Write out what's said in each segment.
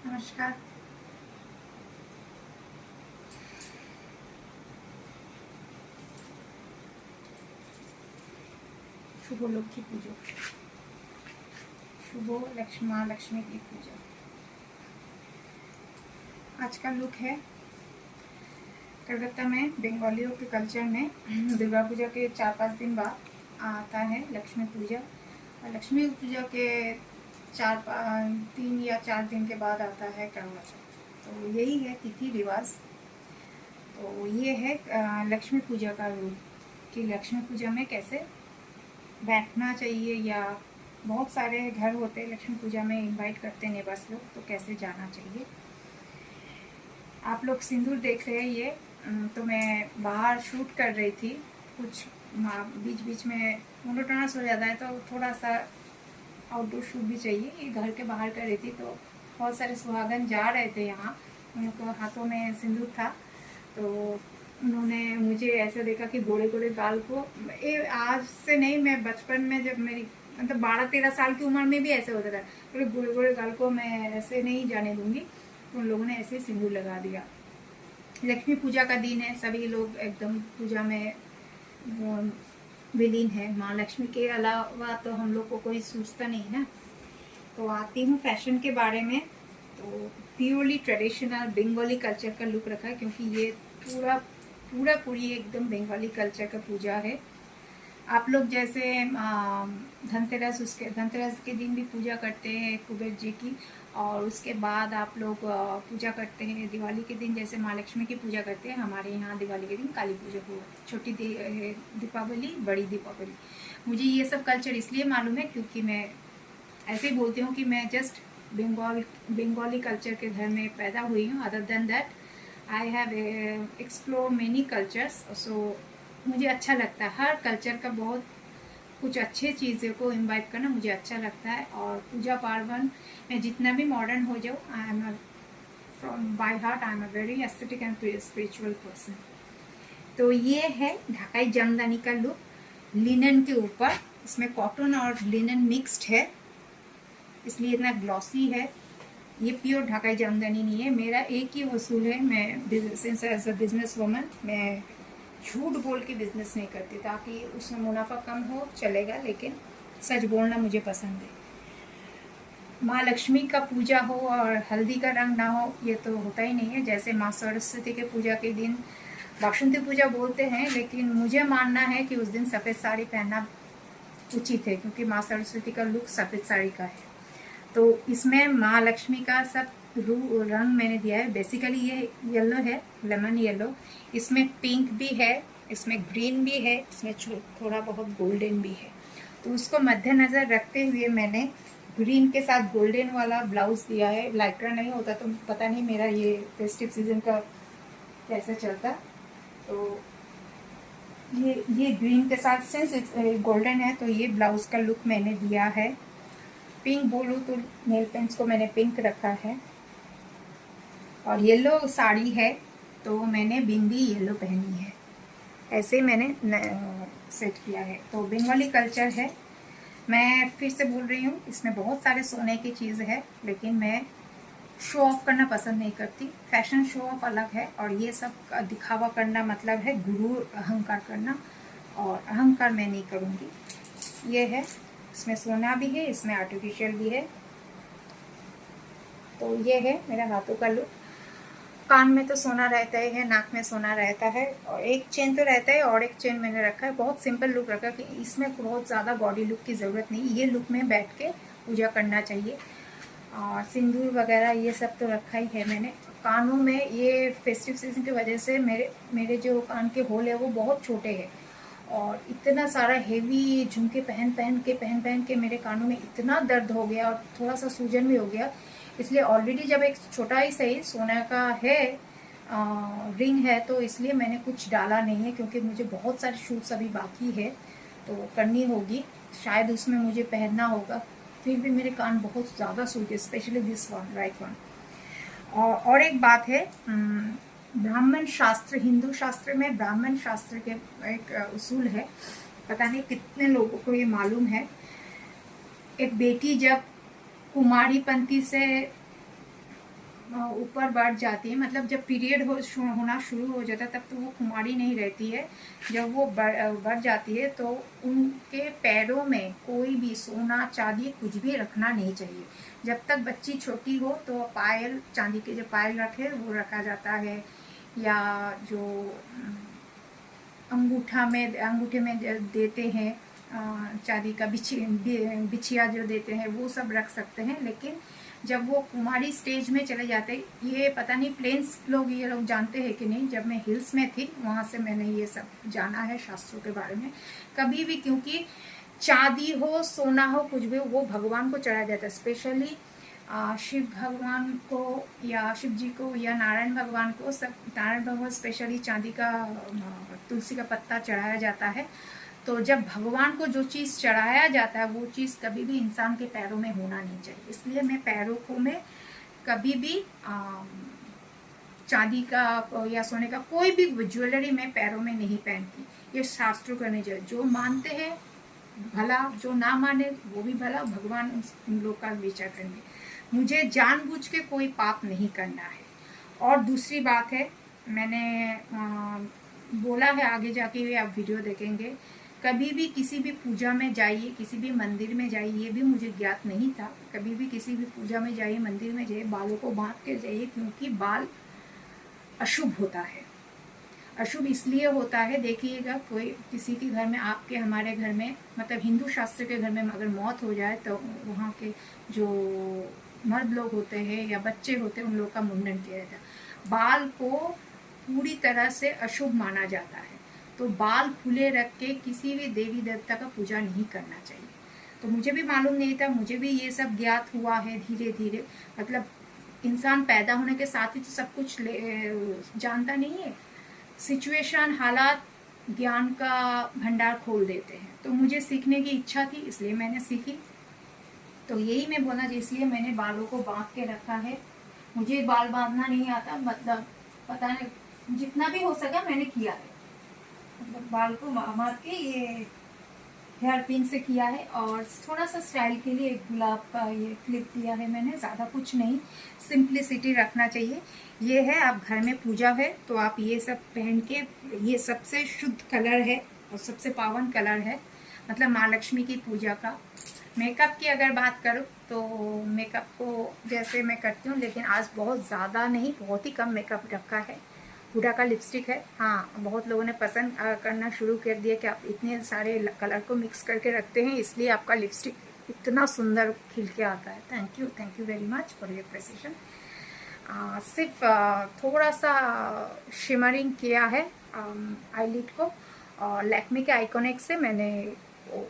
नमस्कार। शुभ लक्ष्मी पूजो, शुभ माँ लक्ष्मी की पूजा। आज का लुक है कलकत्ता में बंगालियों के कल्चर में दुर्गा पूजा के 4-5 दिन बाद आता है लक्ष्मी पूजा, और लक्ष्मी पूजा के 3 या 4 दिन के बाद आता है करवा चौथ। तो यही है तिथि रिवाज। तो ये है लक्ष्मी पूजा का रूल कि लक्ष्मी पूजा में कैसे बैठना चाहिए, या बहुत सारे घर होते हैं लक्ष्मी पूजा में इनवाइट करते हैं नेबर्स लोग, तो कैसे जाना चाहिए। आप लोग सिंदूर देख रहे हैं ये, तो मैं बाहर शूट कर रही थी। कुछ बीच बीच में मोनोटोनस हो जाता है तो थोड़ा सा आउटडोर शूट भी चाहिए। ये घर के बाहर कर रही थी, तो बहुत सारे सुहागन जा रहे थे यहाँ, उनको हाथों में सिंदूर था। तो उन्होंने मुझे ऐसे देखा कि गोरे गोरे गाल को, ये आज से नहीं, मैं बचपन में जब मेरी मतलब 12-13 साल की उम्र में भी ऐसे होता था, तो गोरे गोरे गाल को मैं ऐसे नहीं जाने दूंगी। तो उन लोगों ने ऐसे सिंदूर लगा दिया। लक्ष्मी पूजा का दिन है, सभी लोग एकदम पूजा में विलीन है। माँ लक्ष्मी के अलावा तो हम लोग को कोई सोचता नहीं ना। तो आती हूँ फैशन के बारे में। तो प्योरली ट्रेडिशनल बंगाली कल्चर का लुक रखा है, क्योंकि ये पूरी एकदम बंगाली कल्चर का पूजा है। आप लोग जैसे धनतेरस के दिन भी पूजा करते हैं कुबेर जी की, और उसके बाद आप लोग पूजा करते हैं दिवाली के दिन, जैसे माँ लक्ष्मी की पूजा करते हैं। हमारे यहाँ दिवाली के दिन काली पूजा को, छोटी दीपावली, बड़ी दीपावली। मुझे ये सब कल्चर इसलिए मालूम है क्योंकि मैं ऐसे ही बोलती हूँ कि मैं जस्ट बंगाली कल्चर के घर में पैदा हुई हूँ। Other than that I have explore many cultures. सो मुझे अच्छा लगता है हर कल्चर का, बहुत कुछ अच्छे चीज़ों को इन्वाइट करना मुझे अच्छा लगता है। और पूजा पार्वन में जितना भी मॉडर्न हो जाओ, I am from by heart I am a very aesthetic and spiritual person. तो ये है ढाकाई जामदानी का लुक, लिनन के ऊपर। इसमें कॉटन और लिनन मिक्स्ड है, इसलिए इतना ग्लॉसी है। ये प्योर ढाकाई जामदानी नहीं है। मेरा एक ही वसूल है, मैं since as a business woman मैं झूठ बोल के बिजनेस नहीं करती, ताकि उसमें मुनाफा कम हो चलेगा, लेकिन सच बोलना मुझे पसंद है। माँ लक्ष्मी का पूजा हो और हल्दी का रंग ना हो, ये तो होता ही नहीं है। जैसे माँ सरस्वती के पूजा के दिन वासंती पूजा बोलते हैं, लेकिन मुझे मानना है कि उस दिन सफ़ेद साड़ी पहनना उचित है, क्योंकि माँ सरस्वती का लुक सफ़ेद साड़ी का है। तो इसमें माँ लक्ष्मी का सब रंग मैंने दिया है। बेसिकली ये येलो है, लेमन येलो। इसमें पिंक भी है, इसमें ग्रीन भी है, इसमें थोड़ा बहुत गोल्डन भी है। तो उसको मद्देनजर रखते हुए मैंने ग्रीन के साथ गोल्डन वाला ब्लाउज दिया है। लाइक्रा नहीं होता तो पता नहीं मेरा ये फेस्टिव सीजन का कैसे चलता। तो ये ग्रीन के साथ, सिंस गोल्डन है, तो ये ब्लाउज का लुक मैंने दिया है। पिंक बोलूँ तो नेल पेंट्स को मैंने पिंक रखा है, और येलो साड़ी है तो मैंने बिंदी येलो पहनी है। ऐसे मैंने सेट किया है। तो बंगाली कल्चर है। मैं फिर से बोल रही हूँ, इसमें बहुत सारे सोने की चीज़ है, लेकिन मैं शो ऑफ करना पसंद नहीं करती। फैशन शो ऑफ अलग है, और ये सब दिखावा करना मतलब है गुरूर अहंकार करना, और अहंकार मैं नहीं करूँगी। ये है, इसमें सोना भी है, इसमें आर्टिफिशियल भी है। तो ये है मेरा हाथों का लुक। कान में तो सोना रहता ही है, नाक में सोना रहता है, और एक चेन तो रहता है, और एक चेन मैंने रखा है। बहुत सिंपल लुक रखा है कि इसमें बहुत ज़्यादा बॉडी लुक की ज़रूरत नहीं। ये लुक में बैठ के पूजा करना चाहिए। और सिंदूर वगैरह ये सब तो रखा ही है मैंने। कानों में ये फेस्टिव सीजन की वजह से मेरे जो कान के होल है वो बहुत छोटे हैं, और इतना सारा हेवी झुमके पहन पहन के मेरे कानों में इतना दर्द हो गया, और थोड़ा सा सूजन भी हो गया। इसलिए ऑलरेडी जब एक छोटा ही सही सोना का है रिंग है, तो इसलिए मैंने कुछ डाला नहीं है, क्योंकि मुझे बहुत सारे शूट्स अभी बाकी है तो करनी होगी, शायद उसमें मुझे पहनना होगा। फिर भी मेरे कान बहुत ज़्यादा सूखे, specially this one, right one. और एक बात है, ब्राह्मण शास्त्र, हिंदू शास्त्र में ब्राह्मण शास्त्र के एक उसूल है, पता नहीं कितने लोगों को ये मालूम है। एक बेटी जब कुमारी पंथी से ऊपर बढ़ जाती है, मतलब जब पीरियड होना शुरू हो जाता है तब तो वो कुमारी नहीं रहती है। जब वो बढ़ जाती है तो उनके पैरों में कोई भी सोना चांदी कुछ भी रखना नहीं चाहिए। जब तक बच्ची छोटी हो तो पायल, चांदी के जो पायल रखे वो रखा जाता है, या जो अंगूठे में देते हैं चांदी का बिछिया जो देते हैं वो सब रख सकते हैं। लेकिन जब वो कुमारी स्टेज में चले जाते, ये पता नहीं प्लेन्स लोग ये लोग जानते हैं कि नहीं, जब मैं हिल्स में थी वहाँ से मैंने ये सब जाना है शास्त्रों के बारे में। कभी भी, क्योंकि चांदी हो सोना हो कुछ भी, वो भगवान को चढ़ाया जाता है। स्पेशली शिव भगवान को या शिव जी को या नारायण भगवान को, सब नारायण भगवान स्पेशली चांदी का तुलसी का पत्ता चढ़ाया जाता है। तो जब भगवान को जो चीज़ चढ़ाया जाता है वो चीज़ कभी भी इंसान के पैरों में होना नहीं चाहिए। इसलिए मैं पैरों को में कभी भी चांदी का या सोने का कोई भी ज्वेलरी मैं पैरों में नहीं पहनती। ये शास्त्रों का नहीं चाहिए। जो मानते हैं भला, जो ना माने वो भी भला, भगवान उन लोग का विचार करेंगे। मुझे जानबूझ के कोई पाप नहीं करना है। और दूसरी बात है, मैंने बोला है, आगे जाके आप वीडियो देखेंगे, कभी भी किसी भी पूजा में जाइए, किसी भी मंदिर में जाइए, ये भी मुझे ज्ञात नहीं था। कभी भी किसी भी पूजा में जाइए, मंदिर में जाइए, बालों को बांध के जाइए, क्योंकि बाल अशुभ होता है। अशुभ इसलिए होता है, देखिएगा कोई किसी के घर में, आपके हमारे घर में, मतलब हिंदू शास्त्र के घर में अगर मौत हो जाए तो वहाँ के जो मर्द लोग होते हैं या बच्चे होते हैं उन लोग का मुंडन किया जाता है। बाल को पूरी तरह से अशुभ माना जाता है, तो बाल खुले रख के किसी भी देवी देवता का पूजा नहीं करना चाहिए। तो मुझे भी मालूम नहीं था, मुझे भी ये सब ज्ञात हुआ है धीरे धीरे। मतलब इंसान पैदा होने के साथ ही तो सब कुछ जानता नहीं है। सिचुएशन, हालात ज्ञान का भंडार खोल देते हैं। तो मुझे सीखने की इच्छा थी, इसलिए मैंने सीखी। तो यही मैं बोलना चाहिए, इसलिए मैंने बालों को बांध के रखा है। मुझे बाल बांधना नहीं आता, मतलब पता नहीं, जितना भी हो सका मैंने किया है। मतलब बाल को बांध के ये हेयर पिन से किया है, और थोड़ा सा स्टाइल के लिए एक गुलाब का ये क्लिप दिया है मैंने। ज़्यादा कुछ नहीं, सिंप्लिसिटी रखना चाहिए। ये है, आप घर में पूजा है तो आप ये सब पहन के, ये सबसे शुद्ध कलर है और सबसे पावन कलर है, मतलब माँ लक्ष्मी की पूजा का। मेकअप की अगर बात करूँ तो मेकअप को जैसे मैं करती हूँ, लेकिन आज बहुत ज़्यादा नहीं, बहुत ही कम मेकअप रखा है। हुडा का लिपस्टिक है। हाँ, बहुत लोगों ने पसंद करना शुरू कर दिया कि आप इतने सारे कलर को मिक्स करके रखते हैं, इसलिए आपका लिपस्टिक इतना सुंदर खिल के आता है। Thank you very much for your precision. सिर्फ थोड़ा सा शिमरिंग किया है आईलिड को, और लैक्मे के आइकॉनिक से मैंने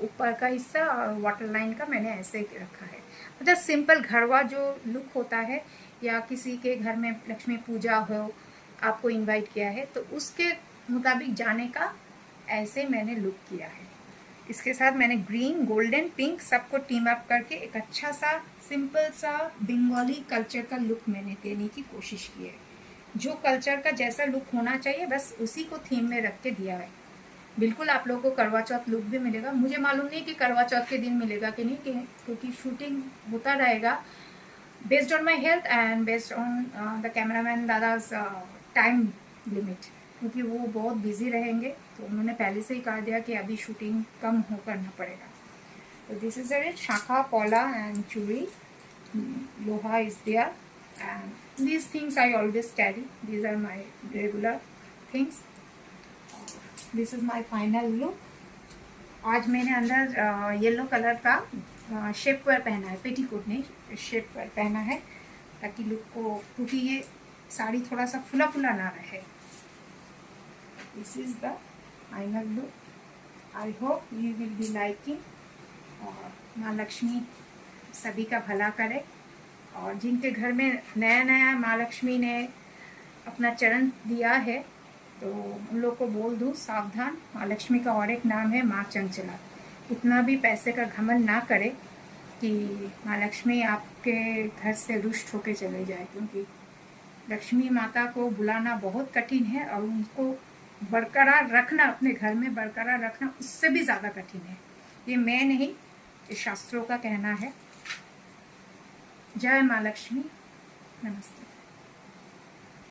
ऊपर का हिस्सा और वाटर लाइन का मैंने ऐसे रखा है। मतलब सिंपल घरवा जो लुक होता है, या किसी के घर में लक्ष्मी पूजा हो, आपको इनवाइट किया है तो उसके मुताबिक जाने का ऐसे मैंने लुक किया है। इसके साथ मैंने ग्रीन, गोल्डन, पिंक सबको टीम अप करके एक अच्छा सा सिंपल सा बंगाली कल्चर का लुक मैंने देने की कोशिश की है। जो कल्चर का जैसा लुक होना चाहिए बस उसी को थीम में रख के दिया है। बिल्कुल आप लोगों को करवा चौथ लुक भी मिलेगा। मुझे मालूम नहीं कि करवा चौथ के दिन मिलेगा कि नहीं, क्योंकि शूटिंग होता रहेगा based on my health and based on the cameraman Dada's time limit, क्योंकि वो बहुत बिजी रहेंगे। तो उन्होंने पहले से ही कहा दिया कि अभी शूटिंग कम हो करना पड़ेगा। तो दिस इज इट, शाखा, पौला एंड चूड़ी, लोहा is there, and these things I always carry, these are my regular things. This is my final look. आज मैंने अंदर येलो कलर का शेप वेयर पहना है, पेटीकोट नहीं, शेप वेयर पहना है, ताकि लुक को, क्योंकि ये साड़ी थोड़ा सा फुला फुला ना रहे। This is the final look. I hope you will be liking. और माँ लक्ष्मी सभी का भला करे, और जिनके घर में नया नया माँ लक्ष्मी ने अपना चरण दिया है तो उन लोग को बोल दूँ सावधान, माँ लक्ष्मी का और एक नाम है माँ चंचला। इतना भी पैसे का घमंड ना करे कि माँ लक्ष्मी आपके घर से रुष्ट होके चले जाए, क्योंकि लक्ष्मी माता को बुलाना बहुत कठिन है, और उनको बरकरार रखना, अपने घर में बरकरार रखना उससे भी ज़्यादा कठिन है। ये मैं नहीं, ये शास्त्रों का कहना है। जय माँ लक्ष्मी, नमस्ते।